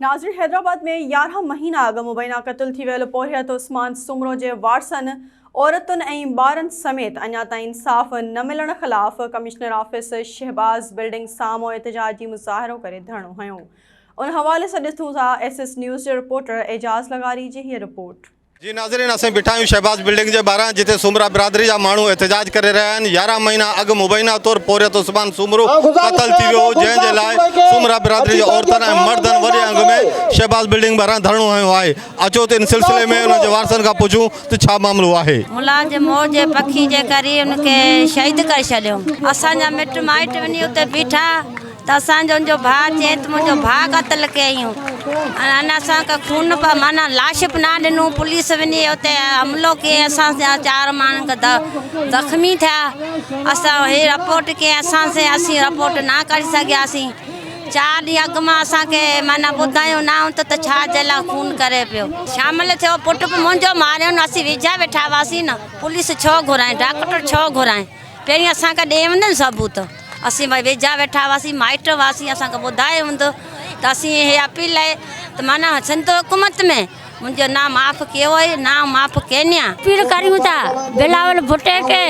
नाज़रीन, हैदराबाद में 11 महीना अॻु मुबैना क़त्ल थी वियल पोरियत उस्मान सुमरो जे वारसनि औरतुनि ऐं ॿारनि समेत अञा ताईं इंसाफ़ न मिलण ख़िलाफ़ कमिश्नर ऑफिस शहबाज़ बिल्डिंग साम्हूं एहतजाजी मुज़ाहिरो करे धरणो हयो। उन हवाले से ॾिसूं था SS न्यूज़ जे रिपोर्टर एजाज़ लगारी जी हीअ रिपोर्ट। जी नाज़रीन, असें बिठा आहियूं शहबाज़ बिल्डिंग जे ॿाहिरां जिते सुमरा बिरादरी जा माण्हू एहतजाज करे रहिया आहिनि। 11 महीना अॻु मुबैना तौर पोरियत उस्मान सुमरो क़त्ल थी वियो, जंहिंजे लाइ सुमरा बिरादरी जे औरतनि ऐं मर्दनि वॾे अंग में शहबाज़ बिल्डिंग ॿाहिरां धरणो हयो आहे। अचो त इन सिलसिले में उन जे वारसनि खां पुछूं त छा मामलो आहे। मुलाज़िम मौत जे पखी जे करे उनखे शहीद करे छॾियो। असांजा मिट माइट वञी उते बीठा त असांजो उनजो भाउ चए त मुंहिंजो भाउ क़त्ल कयईं। अञा असांखे खून पिया माना लाश बि न ॾिनूं। पुलिस वञी उते हमिलो कयईं। असां 4 माण्हुनि ज़ख़्मी थिया। असां हे रिपोर्ट कयईं, असीं रिपोर्ट न करे सघियासीं। 4 ॾींहं अॻु मां असांखे माना ॿुधायूं न त छा जे लाइ खून करे पियो। शामिल थियो पुट बि मुंहिंजो मारियो न। असीं वेझा वेठा हुआसीं न। पुलिस छो घुराए, डॉक्टर छो घुराए? पहिरीं असांखे ॾे वञनि सबूत। असीं भई वेझा वेठा हुआसीं, माइट हुआसीं, असांखे ॿुधायो हूंदो त असीं इहे अपील आहे त माना सिंध हुकूमत में मुंहिंजो नाम माफ़ कयो आहे, नाम माफ़ कयनि। अपील करियूं था बिलावल भुट्टे के,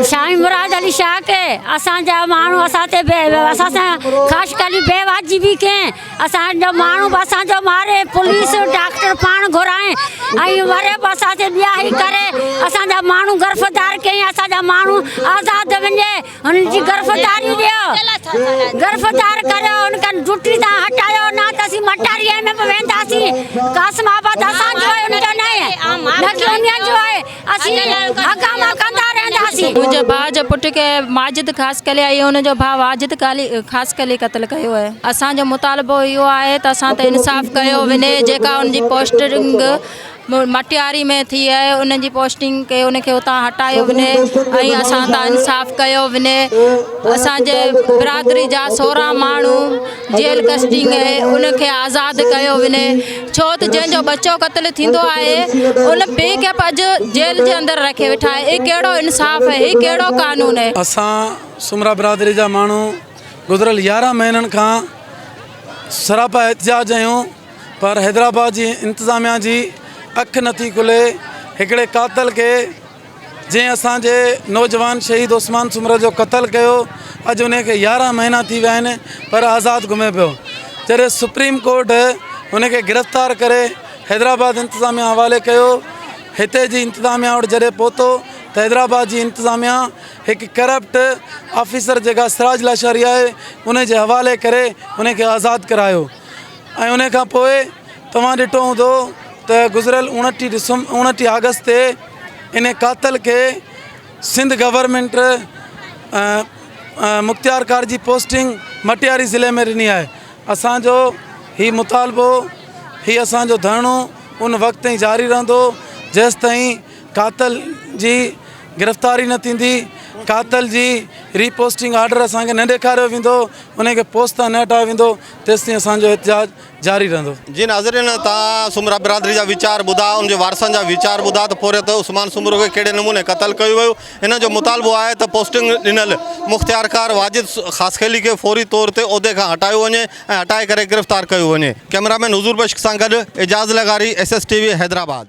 शाही मुराद अली शाह के, असांजा माण्हू असां ते ख़ासि करे बेवाजिबी कयनि। असांजो माण्हू बि असांजो मारे, पुलिस डॉक्टर पाण घुराए ऐं वरे बि असां ते ॿियाही करे असांजा माण्हू गिरफ़्तार कयईं। असांजा माण्हू आज़ादु वञे, हुननि जी गिरफ़्तारी ॾियो, गिरफ़्तार करियो, हुनखे ड्यूटी तां हटायो न त असीं मटारीअ में बि वेंदासीं। कासमाबाद असांजो आहे, उनजो न आहे, न उनजो आहे। असीं हकामा कंदा रहंदासीं। मुंहिंजे भाउ जे पुट खे माजिद ख़ासि करे ऐं हुनजो भाउ वाजिद ख़ासि करे क़त्ल कयो आहे। असांजो मुतालबो इहो आहे त असां ते इंसाफ़ कयो वञे। जेका हुनजी पोस्टिंग मटियारी में थी आहे, उनजी पोस्टिंग के उनखे उतां हटायो वञे ऐं असां तां इंसाफ़ कयो वञे। असांजे बिरादरी जा 16 माण्हू जेल कस्टडी में उनखे आज़ादु कयो वञे। छो त जंहिंजो बच्चो क़त्ल थींदो आहे उन पीउ खे अॼु जेल जे अंदरि रखे वेठा आहे। ही कहिड़ो इंसाफ़ आहे? ही कहिड़ो कानून आहे? असां सुमरा बिरादरी जा माण्हू गुज़िरियल 11 महीननि खां सरापा एहतजाज आहियूं, पर हैदराबाद जी इंतिज़ामिया जी अख नथी खुले। हिकिड़े कातल खे जंहिं असांजे नौजवान शहीद उस्मान सुमरो जो क़त्ल कयो, अॼु उनखे 11 महीना थी विया आहिनि पर आज़ादु घुमे पियो। जॾहिं सुप्रीम कोर्ट उनखे गिरफ़्तार करे हैदराबाद इंतिज़ामिया हवाले कयो, हिते जी इंतिज़ामिया वटि जॾहिं पहुतो त हैदराबाद जी इंतिज़ामिया हिकु करप्ट ऑफिसर जेका सिराज लाशारी आहे उनजे हवाले करे उनखे आज़ादु करायो। ऐं उन खां पोइ तव्हां ॾिठो हूंदो त गुज़िरियल 29 अगस्त ते इन कातल खे सिंध गवर्नमेंट मुख़्तियार कार जी पोस्टिंग मटियारी ज़िले में ॾिनी आहे। असांजो ही मुतालबो, ही असांजो धरणो उन वक़्त ताईं जारी रहंदो जेसि ताईं कातल जी गिरफ़्तारी न थींदी, कातल जी रीपोस्टिंग आर्डर असांखे न ॾेखारियो वेंदो, उनखे पोस्ट तां न हटायो वेंदो, तेसि ताईं असांजो एहतजाज जारी रहंदो। जी नाज़रीन, तव्हां सुमरा बिरादरी जा वीचार ॿुधा, उनजे वारसनि जा वीचार ॿुधा त पोरियत उस्मान सुमरो खे कहिड़े नमूने क़त्ल कयो वियो। इन जो मुतालबो आहे त पोस्टिंग ॾिनल मुख़्तियारकार वाजिद ख़ासखेली खे फौरी तौर ते उहिदे खां हटायो वञे ऐं हटाए करे गिरफ़्तार कयो वञे। कैमरामैन हुज़ूर बश्क सां गॾु एजाज़ लगारी, SS TV हैदराबाद।